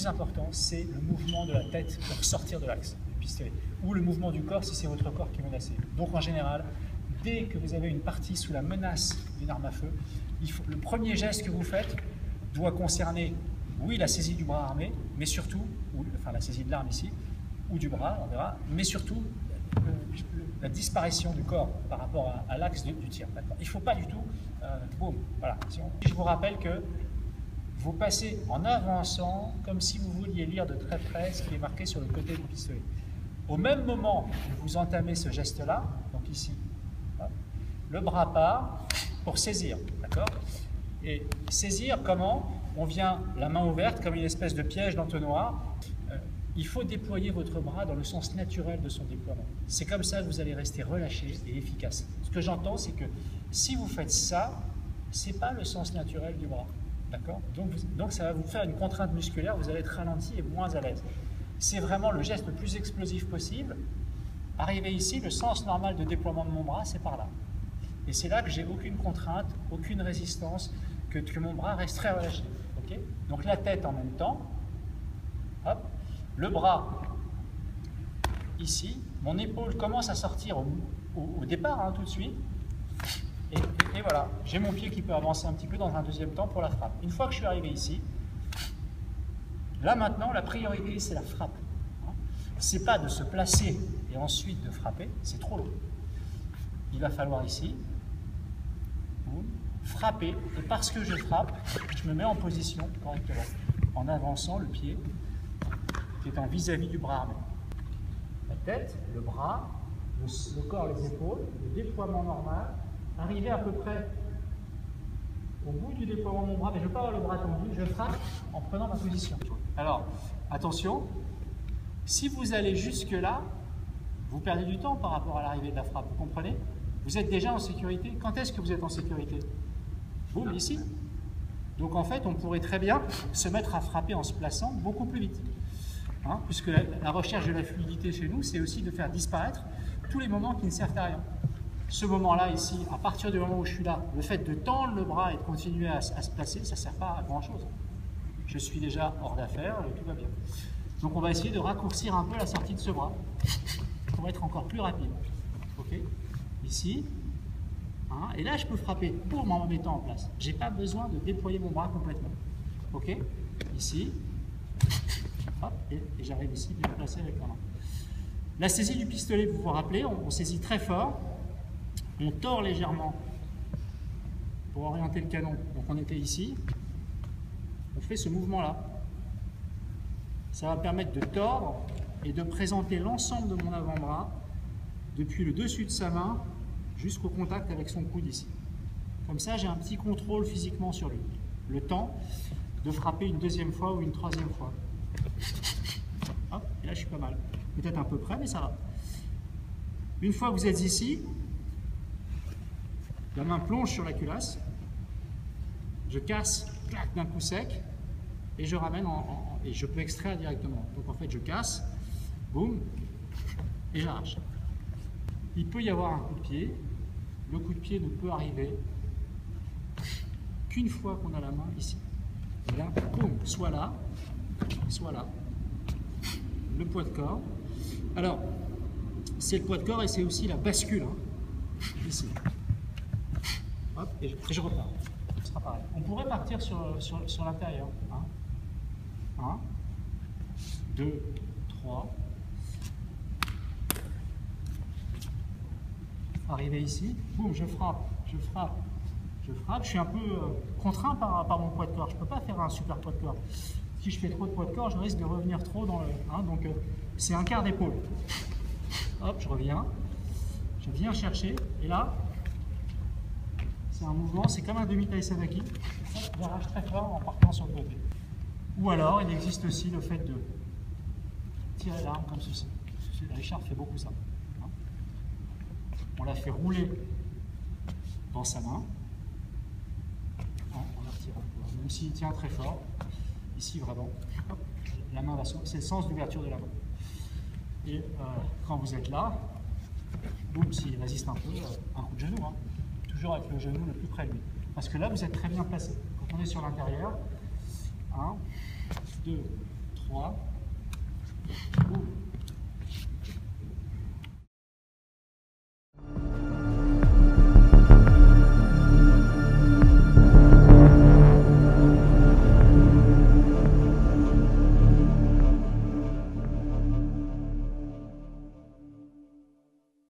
plus important, c'est le mouvement de la tête pour sortir de l'axe du pistolet, ou le mouvement du corps si c'est votre corps qui est menacé. Donc en général, dès que vous avez une partie sous la menace d'une arme à feu, le premier geste que vous faites doit concerner, oui, la saisie du bras armé, mais surtout, enfin la saisie de l'arme ici, ou du bras, on verra, mais surtout la disparition du corps par rapport à l'axe du tir. Il ne faut pas du tout, boum, voilà. Je vous rappelle que vous passez en avançant comme si vous vouliez lire de très près ce qui est marqué sur le côté du pistolet. Au même moment où vous entamez ce geste-là, donc ici, hop, le bras part pour saisir, d'accord? Et saisir comment? On vient la main ouverte comme une espèce de piège d'entonnoir. Il faut déployer votre bras dans le sens naturel de son déploiement. C'est comme ça que vous allez rester relâché et efficace. Ce que j'entends, c'est que si vous faites ça, ce n'est pas le sens naturel du bras. D'accord? Donc ça va vous faire une contrainte musculaire, vous allez être ralenti et moins à l'aise. C'est vraiment le geste le plus explosif possible. Arrivé ici, le sens normal de déploiement de mon bras, c'est par là. Et c'est là que j'ai aucune contrainte, aucune résistance, que mon bras reste très relâché. Okay? Donc la tête en même temps, hop, le bras ici, mon épaule commence à sortir au départ, hein, tout de suite. Et voilà, j'ai mon pied qui peut avancer un petit peu dans un deuxième temps pour la frappe. Une fois que je suis arrivé ici, là maintenant, la priorité, c'est la frappe. C'est pas de se placer et ensuite de frapper, c'est trop long. Il va falloir ici, frapper, et parce que je frappe, je me mets en position correctement, en avançant le pied qui est en vis-à-vis du bras armé. La tête, le bras, le corps, les épaules, le déploiement normal, arriver à peu près au bout du déploiement de mon bras, mais je ne veux pas avoir le bras tendu, je frappe en prenant ma position. Alors, attention, si vous allez jusque là, vous perdez du temps par rapport à l'arrivée de la frappe, vous comprenez? Vous êtes déjà en sécurité. Quand est-ce que vous êtes en sécurité? Boum, ici. Donc en fait, on pourrait très bien se mettre à frapper en se plaçant beaucoup plus vite. Hein, puisque la recherche de la fluidité chez nous, c'est aussi de faire disparaître tous les moments qui ne servent à rien. Ce moment-là, ici, à partir du moment où je suis là, le fait de tendre le bras et de continuer à se placer, ça ne sert pas à grand-chose. Je suis déjà hors d'affaires et tout va bien. Donc on va essayer de raccourcir un peu la sortie de ce bras pour être encore plus rapide. Okay, ici. Hein, et là, je peux frapper pour m'en mettant en place. Je n'ai pas besoin de déployer mon bras complètement. Ok, ici. Hop, et j'arrive ici, bien placé avec la main. La saisie du pistolet, vous vous rappelez, on saisit très fort. On tord légèrement pour orienter le canon. Donc on était ici. On fait ce mouvement-là. Ça va permettre de tordre et de présenter l'ensemble de mon avant-bras depuis le dessus de sa main jusqu'au contact avec son coude ici. Comme ça, j'ai un petit contrôle physiquement sur lui. Le temps de frapper une deuxième fois ou une troisième fois. Hop, et là, je suis pas mal. Peut-être un peu près, mais ça va. Une fois que vous êtes ici, la main plonge sur la culasse, je casse, clac, d'un coup sec, et je ramène et je peux extraire directement. Donc en fait, je casse, boum, et j'arrache. Il peut y avoir un coup de pied. Le coup de pied ne peut arriver qu'une fois qu'on a la main ici. Et là, boum, soit là, le poids de corps. Alors, c'est le poids de corps et c'est aussi la bascule, hein, ici. Hop, et je repars. Ce sera pareil. On pourrait partir sur l'intérieur. 1, 2, 3. Arrivé ici, boum, je frappe. Je suis un peu contraint par mon poids de corps. Je ne peux pas faire un super poids de corps. Si je fais trop de poids de corps, je risque de revenir trop dans le... Hein, donc c'est un quart d'épaule. Hop, je reviens. Je viens chercher. Et là, c'est un mouvement, c'est comme un demi-taille Savaki. J'arrache très fort en partant sur le côté. Ou alors, il existe aussi le fait de tirer l'arme comme ceci. Richard fait beaucoup ça. On la fait rouler dans sa main. On la retire. Même s'il tient très fort, ici vraiment, hop, la main va sauter. C'est le sens d'ouverture de la main. Et quand vous êtes là, boum, s'il résiste un peu, un coup de genou. Hein. Toujours avec le genou le plus près de lui. Parce que là, vous êtes très bien placé. Quand on est sur l'intérieur, 1, 2, 3, ouvre.